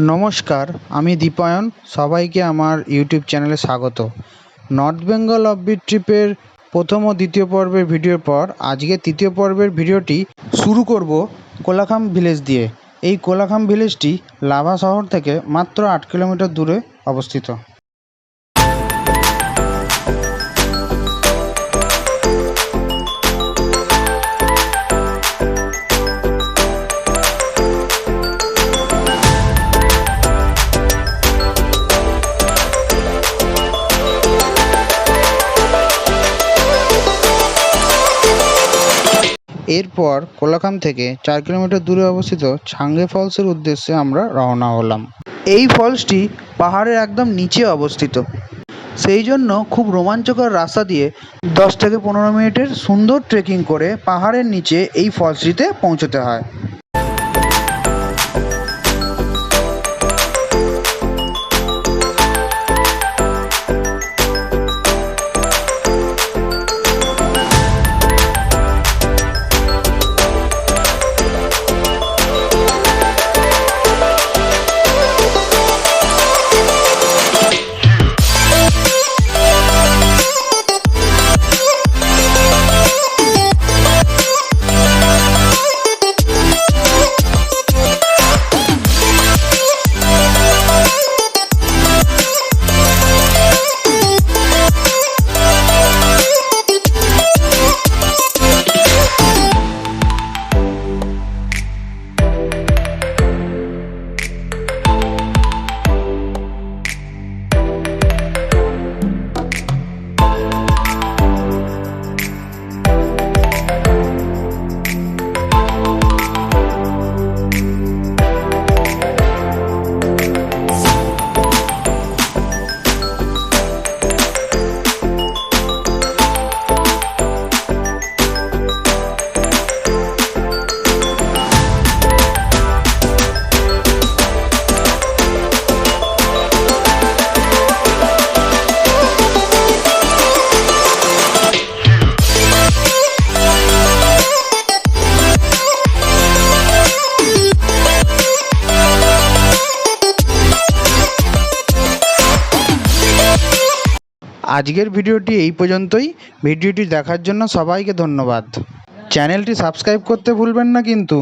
নমস্কার, আমি দীপায়ন। সবাইকে আমার ইউটিউব চ্যানেলে স্বাগত। নর্থ বেঙ্গল অফবিট ট্রিপের প্রথম ও দ্বিতীয় পর্বের ভিডিওর পর আজকে তৃতীয় পর্বের ভিডিওটি শুরু করব কোলাখাম ভিলেজ দিয়ে। এই কোলাখাম ভিলেজটি লাভা শহর থেকে মাত্র 8 কিলোমিটার দূরে অবস্থিত। এরপর কোলাখাম থেকে 4 কিলোমিটার দূরে অবস্থিত ছাঙ্গে ফলসের উদ্দেশ্যে আমরা রওনা হলাম। এই ফলসটি পাহাড়ের একদম নিচে অবস্থিত, সেই জন্য খুব রোমাঞ্চকর রাস্তা দিয়ে 10 থেকে 15 মিনিটের সুন্দর ট্রেকিং করে পাহাড়ের নিচে এই ফলসটিতে পৌঁছতে হয়। আজকের ভিডিওটি এই পর্যন্তই। ভিডিওটি দেখার জন্য সবাইকে ধন্যবাদ। চ্যানেলটি সাবস্ক্রাইব করতে ভুলবেন না কিন্তু।